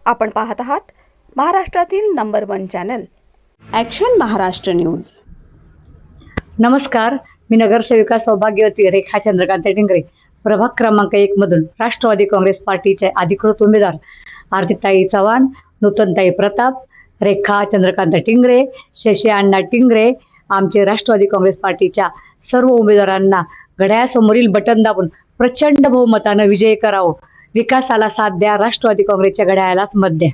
आपण पाहत आहात महाराष्ट्रातील number 1 channel action Maharashtra news. नमस्कार, मी नगरसेविका सौभाग्यवती रेखा चंद्रकांत टिंगरे, प्रभाग क्रमांक 1 मधून राष्ट्रवादी काँग्रेस पार्टीचे अधिकृत उमेदवार आरतीताई चव्हाण, नूतनताई प्रताप, रेखा चंद्रकांत टिंगरे, शशी अण्णा टिंगरे, आमचे राष्ट्रवादी काँग्रेस पार्टीच्या सर्व उमेदवारांना घड्याळासमोरील बटन दाबून प्रचंड बहुमतानं विजयी करावं। विकासाला साथ द्या, राष्ट्रवादी काँग्रेसच्या घड्याळालाच मत द्या।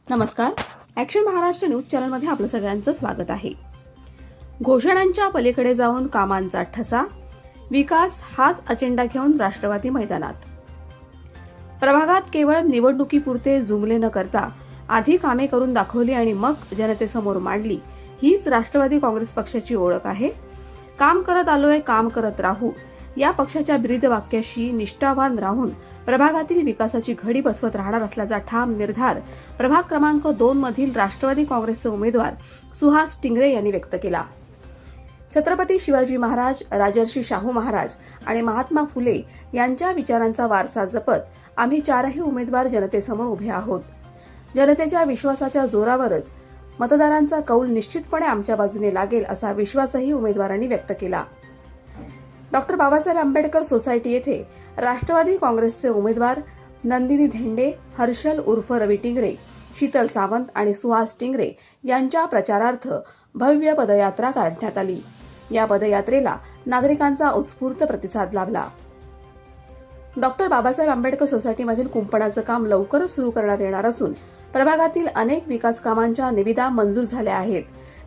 नमस्कार, ॲक्शन महाराष्ट्र न्यूज चॅनलमध्ये आपलं सगळ्यांचं स्वागत आहे। घोषणांच्या पलीकडे जाऊन कामांचा ठसा, विकास हाच अजेंडा घेऊन राष्ट्रवादी मैदानात। प्रभागात केवळ निवडणुकीपुरते जुमले न करता आधी कामे करून दाखवली आणि मग जनतेसमोर मांडली, हीच राष्ट्रवादी काँग्रेस पक्षाची ओळख आहे। काम करत आलोय, काम करत राहू या पक्षाच्या ब्रीदवाक्याशी निष्ठावान राहून प्रभागातील विकासाची घडी बसवत राहणार असल्याचा ठाम निर्धार प्रभाग क्रमांक 2 मधील राष्ट्रवादी काँग्रेसचे उमेदवार सुहास टिंगरे यांनी व्यक्त केला। छत्रपती शिवाजी महाराज, राजर्षी शाहू महाराज आणि महात्मा फुले यांच्या विचारांचा वारसा जपत आम्ही चारही उमेदवार जनतेसमोर उभे आहोत। जनतेच्या विश्वासाच्या जोरावरच मतदारांचा कौल निश्चितपणे आमच्या बाजूने लागेल असा विश्वासही उमेदवारांनी व्यक्त केला। डॉक्टर बाबासाहेब आंबेडकर सोसायटी येथे राष्ट्रवादी काँग्रेसचे उमेदवार नंदिनी धेंडे, हर्षल उर्फ रवी टिंगरे, शीतल सावंत आणि सुहास टिंगरे यांच्या प्रचारार्थ भव्य पदयात्रा काढण्यात आली। या पदयात्रेला नागरिकांचा उत्स्फूर्त प्रतिसाद लाभला। डॉक्टर बाबासाहेब आंबेडकर सोसायटीमधील कुंपणाचं काम लवकरच सुरू करण्यात येणार असून प्रभागातील अनेक विकास कामांच्या निविदा मंजूर झाल्या आहेत।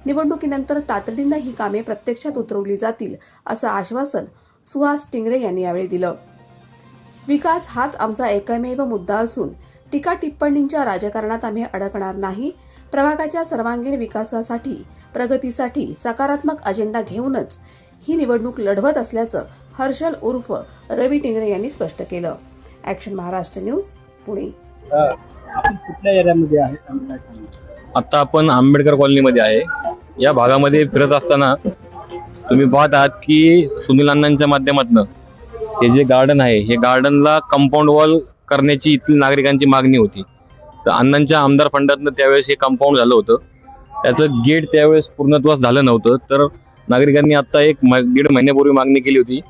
निवडणुकीनंतर तातडीनं ही कामे प्रत्यक्षात उतरवली जातील असं आश्वासन सुहास टिंगरे यांनी यावेळी दिलं। विकास हाच आमचा एकमेव मुद्दा असून टीका टिप्पणींच्या राजकारणात आम्ही अडकणार नाही। प्रभागाच्या सर्वांगीण विकासासाठी, प्रगतीसाठी सकारात्मक अजेंडा घेऊनच ही निवडणूक लढवत असल्याचं हर्षल उर्फ रवी टिंगरे यांनी स्पष्ट केलं। Action Maharashtra news, Pune. आपण कुठल्या एरियामध्ये आहे? आता आपण आंबेडकर कॉलनीमध्ये आहे। या भागामध्ये फिरत असताना तुम्ही पाहत आहात की सुनील अण्णांच्या माध्यमातून हे जे गार्डन आहे, हे गार्डनला कंपाऊंड वॉल करण्याची इथली नागरिकांची मागणी होती। तर अण्णांच्या आमदार फंडातनं त्यावेळेस हे कंपाऊंड झालं होतं, त्याचं गेट त्यावेळेस पूर्णत्वास झालं नव्हतं। तर नागरिकांनी आता 1-1.5 महिन्यापूर्वी मागणी केली होती।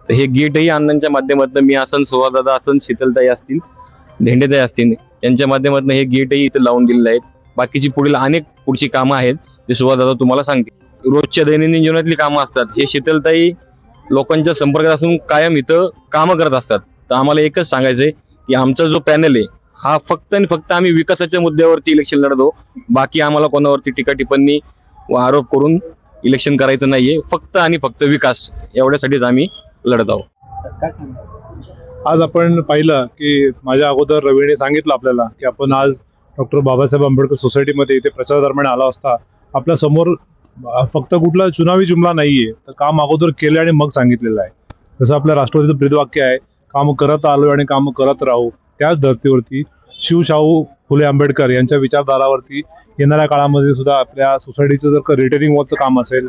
तर हे गेटही अण्णांच्या माध्यमातून, मी असन, सुहासदादा असन, शीतलताई असतील, धेंडेताई असतील, यांच्या माध्यमातून हे गेटही इथे लावून दिलेलं आहे। बाकीची पुढील अनेक पुढची कामं आहेत ते सुहासदादा तुम्हाला सांगतील। रोजच्या दैनंदिन जीवनातली कामं असतात, हे शीतलताई लोकांच्या संपर्कात असून कायम इथं कामं करत असतात। तर आम्हाला एकच सांगायचंय की आमचा जो पॅनल आहे हा फक्त आणि फक्त आम्ही विकासाच्या मुद्द्यावरती इलेक्शन लढतो। बाकी आम्हाला कोणावरती टीका टिप्पणी व आरोप करून इलेक्शन करायचं नाहीये, फक्त आणि फक्त विकास एवढ्यासाठीच आम्ही लढत आहोत। आज आपण पाहिलं की माझ्या अगोदर रवीने सांगितलं आपल्याला की आपण आज डॉक्टर बाबासाहेब आंबेडकर सोसायटीमध्ये इथे प्रचार दरम्यान आला असता आपल्या समोर फक्त कुठला चुनावी जुमला नाहीये, तर काम अगोदर केले आणि मग सांगितलेलं आहे। जसं आपल्या राष्ट्रवादीचं ब्रीदवाक्य आहे, काम करत आलोय आणि काम करत राहू। त्याच धर्तीवरती शिवशाहू फुले आंबेडकर यांच्या विचारधारावरती येणाऱ्या काळामध्ये सुद्धा आपल्या सोसायटीचं जर का रिटेनिंग वॉलचं काम असेल,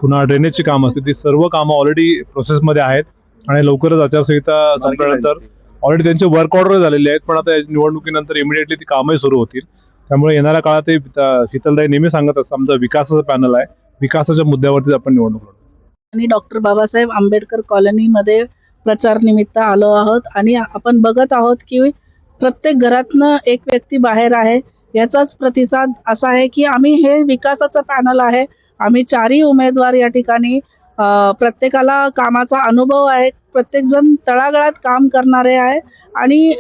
पुन्हा ड्रेनेजची काम असतील, ती सर्व कामं ऑलरेडी प्रोसेसमध्ये आहेत आणि लवकरच आचारसंहिता संपल्यानंतर ऑलरेडी त्यांचे वर्क ऑर्डर झालेले आहेत। पण आता निवडणुकीनंतर इमिडिएटली ती कामही सुरू होतील। त्यामुळे येणाऱ्या काळात ते शीतलताई नेहमी सांगत असतात, आमचा विकासाचा पॅनल आहे, विकासाच्या मुद्द्यावरतीच आपण निवडणूक लढू। आणि डॉक्टर बाबासाहेब आंबेडकर कॉलनीमध्ये प्रचार निमित्त आलो आहोत आणि आपण बघत आहोत की प्रत्येक घरातनं एक व्यक्ती बाहेर आहे। याचाच प्रतिसाद असा आहे की आम्ही हे विकासाचं पॅनल आहे। आम्ही चारही उमेदवार या ठिकाणी प्रत्येकाला कामाचा अनुभव आहे, प्रत्येकजण तळागाळात काम करणारे आहे आणि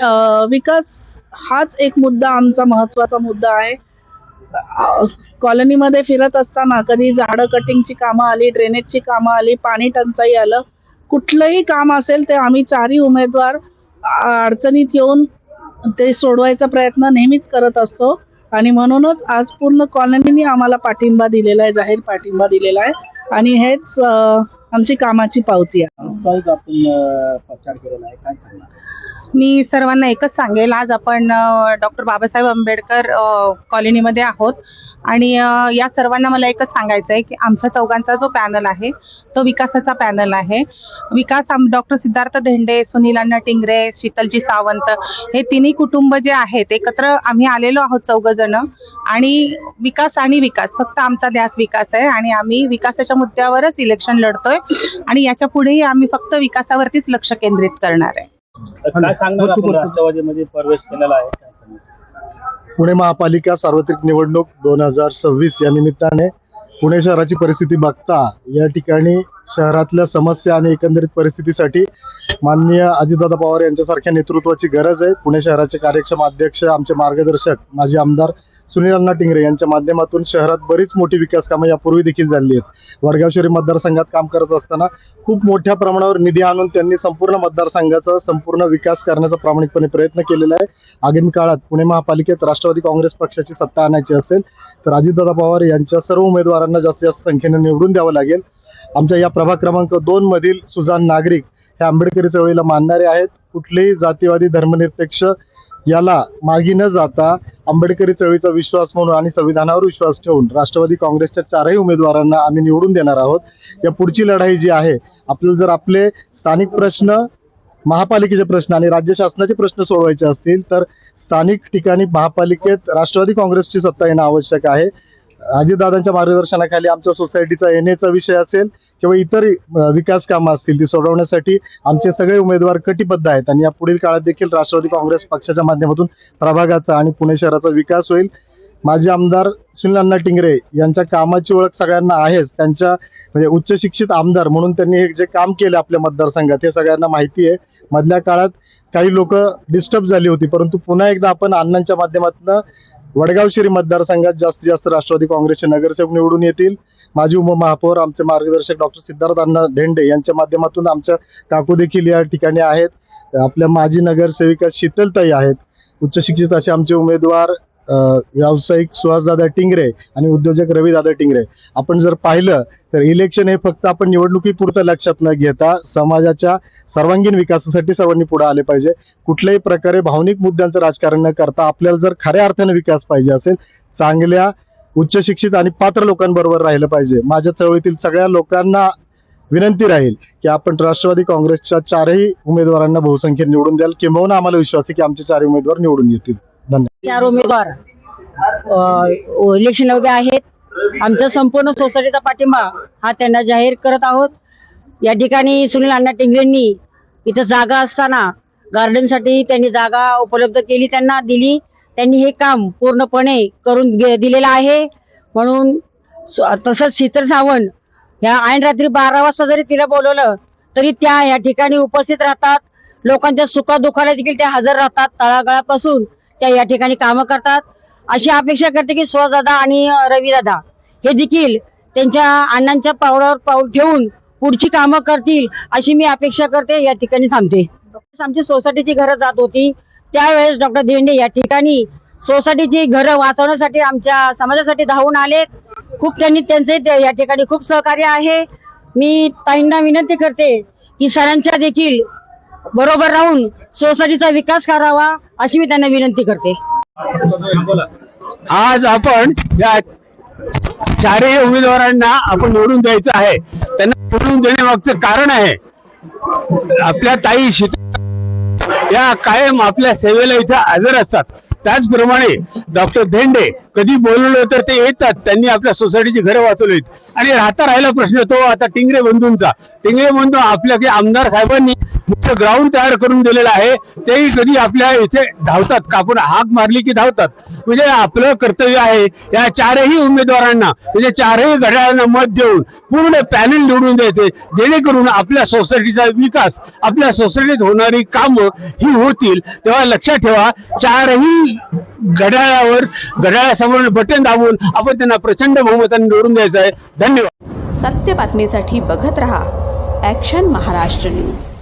विकास हाच एक मुद्दा, आमचा महत्त्वाचा मुद्दा आहे। कॉलनीमध्ये फिरत असताना कधी झाडं कटिंगची कामं आली, ड्रेनेजची कामं आली, पाणी टंचाई आलं, कुठलंही काम असेल ते आम्ही चारही उमेदवार अडचणीत येऊन ते सोडवायचा प्रयत्न नेहमीच करत असतो आणि म्हणूनच आज पूर्ण कॉलनीने आम्हाला पाठिंबा दिलेला आहे, जाहीर पाठिंबा दिलेला आहे आणि हेच आमची कामाची पावती आहे। आपण प्रचार केलेला आहे, काय सांगणार? मी सर्वांना एकच सांगेल, आज आपण डॉक्टर बाबासाहेब आंबेडकर कॉलनीमध्ये आहोत आणि या सर्वांना मला एकच सांगायचं आहे की आमच्या चौघांचा जो पॅनल आहे तो विकासाचा पॅनल आहे. विकास डॉक्टर सिद्धार्थ धेंडे, सुनील अण्णा टिंगरे, शीतलजी सावंत हे तिन्ही कुटुंब जे आहेत एकत्र आम्ही आलेलो आहोत चौघजण आणि विकास फक्त आमचा ध्यास विकास आहे आणि आम्ही विकासाच्या मुद्द्यावरच इलेक्शन लढतोय आणि याच्या पुढेही आम्ही फक्त विकासावरतीच लक्ष केंद्रित करणार आहे. काय सांगणार आपण राष्ट्रवादीमध्ये प्रवेश केलेला आहे? पुणे महापालिका सार्वत्रिक निवडणूक 2026 या निमित्ताने पुणे शहराची परिस्थिती बघता या ठिकाणी शहरातल्या समस्या आणि एकंदरीत परिस्थितीसाठी माननीय अजितदादा पवार यांच्यासारख्या नेतृत्वाची गरज आहे. पुणे शहराचे कार्यक्षम अध्यक्ष, आमचे मार्गदर्शक माजी आमदार सुनील अण्णा टिंगरे यांच्या माध्यमातून शहरात बरीच मोठी विकास कामं यापूर्वी देखील झाली आहेत. वडगाव शहरी मतदारसंघात काम करत असताना खूप मोठ्या प्रमाणावर निधी आणून त्यांनी संपूर्ण मतदारसंघाचा संपूर्ण विकास करण्याचा प्रामाणिकपणे प्रयत्न केलेला आहे. आगामी काळात पुणे महापालिकेत राष्ट्रवादी काँग्रेस पक्षाची सत्ता आणायची असेल तर अजितदादा पवार यांच्या सर्व उमेदवारांना जास्तीत जास्त संख्येने निवडून द्यावं लागेल. आमच्या या प्रभाग क्रमांक 2 मधील सुजान नागरिक हे आंबेडकरी चळवळीला मानणारे आहेत. कुठलेही जातीवादी धर्मनिरपेक्ष याला मागे न जाता आंबेडकरी चळवळीचा विश्वास म्हणून आणि संविधानावर विश्वास ठेवून राष्ट्रवादी काँग्रेसच्या 4ही उमेदवारांना आम्ही निवडून देणार आहोत. या पुढची लढाई जी आहे, आपल्याला जर आपले स्थानिक प्रश्न, महापालिकेचे प्रश्न आणि राज्य शासनाचे प्रश्न सोडवायचे असतील तर स्थानिक ठिकाणी महापालिकेत राष्ट्रवादी काँग्रेसची सत्ता येणं आवश्यक आहे. अजितदादांच्या मार्गदर्शनाखाली आमच्या सोसायटीचा येण्याचा विषय असेल किंवा इतर विकास कामं असतील ती सोडवण्यासाठी आमचे सगळे उमेदवार कटिबद्ध आहेत आणि या पुढील काळात देखील राष्ट्रवादी काँग्रेस पक्षाच्या माध्यमातून प्रभागाचा आणि पुणे शहराचा विकास होईल. माजी आमदार सुनील अण्णा टिंगरे यांच्या कामाची ओळख सगळ्यांना आहेच. त्यांच्या म्हणजे उच्च शिक्षित आमदार म्हणून त्यांनी हे जे काम केलं आपल्या मतदारसंघात हे सगळ्यांना माहिती आहे. मधल्या काळात काही लोक डिस्टर्ब झाली होती, परंतु पुन्हा एकदा आपण अण्णांच्या माध्यमातून वडगाव शहरी मतदारसंघात जास्तीत जास्त राष्ट्रवादी काँग्रेसचे नगरसेवक निवडून येतील. माजी उपमहापौर आमचे मार्गदर्शक डॉक्टर सिद्धार्थ अण्णा धेंडे यांच्या माध्यमातून आमच्या काकू देखील या ठिकाणी आहेत. आपल्या माजी नगरसेविका शीतलताई आहेत. उच्च शिक्षित असे आमचे उमेदवार व्यावसायिक सुहासदादा टिंगरे आणि उद्योजक रविदादा टिंगरे. आपण जर पाहिलं तर इलेक्शन हे फक्त आपण निवडणुकीपुरतं लक्षात न घेता समाजाच्या सर्वांगीण विकासासाठी सर्वांनी पुढे आले पाहिजे. कुठल्याही प्रकारे भावनिक मुद्द्यांचं राजकारण न करता आपल्याला जर खऱ्या अर्थाने विकास पाहिजे असेल, चांगल्या उच्च शिक्षित आणि पात्र लोकांबरोबर राहिलं पाहिजे. माझ्या चळवळीतील सगळ्या लोकांना विनंती राहील की आपण राष्ट्रवादी काँग्रेसच्या 4ही उमेदवारांना बहुसंख्येने निवडून द्याल. किंबहुना आम्हाला विश्वास आहे की आमचे 4 उमेदवार निवडून येतील. धन्यवाद. 4 उमेदवार इलेक्शन उभे आहेत. आमचा संपूर्ण सोसायटीचा पाठिंबा हा त्यांना जाहीर करत आहोत. या ठिकाणी सुनील अण्णा टिंगरेंनी इथं जागा असताना गार्डनसाठी त्यांनी जागा उपलब्ध केली, त्यांना दिली. त्यांनी हे काम पूर्णपणे करून दिलेलं आहे. म्हणून तसंच शीतल सावंत ह्या ऐन रात्री 12 वाजता जरी तिला बोलवलं तरी त्या या ठिकाणी उपस्थित राहतात. लोकांच्या सुखादुःखाला देखील त्या हजर राहतात. तळागाळापासून त्या या ठिकाणी कामं करतात. अशी अपेक्षा करते की सुहासदादा आणि रविदादा हे देखील त्यांच्या अण्णांच्या पावलावर पाऊल ठेवून पुढची कामं करतील अशी मी अपेक्षा करते. या ठिकाणी थांबते. आमची सोसायटीची घरं जात होती त्यावेळेस डॉक्टर धेंडे या ठिकाणी सोसायटीची घरं वाचवण्यासाठी आमच्या समाजासाठी धावून आले. खूप त्यांनी त्यांचे या ठिकाणी खूप सहकार्य आहे. मी ताईंना विनंती करते की सरांच्या देखील बरोबर राहून सोसायटीचा विकास करावा अशी मी त्यांना विनंती करते. आज आपण या 4ही उमेदवारांना आपण निवडून द्यायचं आहे. त्यांना निवडून देण्यामागचं कारण आहे आपल्या ताई त्या कायम आपल्या सेवेला इथं हजर असतात. त्याचप्रमाणे डॉक्टर धेंडे कधी बोलवलं तर ते येतात. त्यांनी आपल्या सोसायटीची घरं वाचवलीत आणि राहिला प्रश्न तो आता टिंगरे बंधूंचा. टिंगरे बंधू आपल्या काही आमदार साहेबांनी ग्राउंड तयार करून दिलेलं आहे. तेही कधी आपल्या इथे धावतात, कापून हाक मारली की धावतात. म्हणजे आपलं कर्तव्य आहे या 4ही उमेदवारांना म्हणजे 4ही घड्याळांना मत देऊन पूर्ण पॅनल निवडून द्यायचे, जेणेकरून आपल्या सोसायटीचा विकास, आपल्या सोसायटीत होणारी कामं ही होतील. तेव्हा लक्षात ठेवा, 4ही घड्याळासमोर बटन दाबून आपण त्यांना प्रचंड बहुमताने निवडून द्यायचं आहे. धन्यवाद. सत्य बातमीसाठी बघत रहा ॲक्शन महाराष्ट्र न्यूज.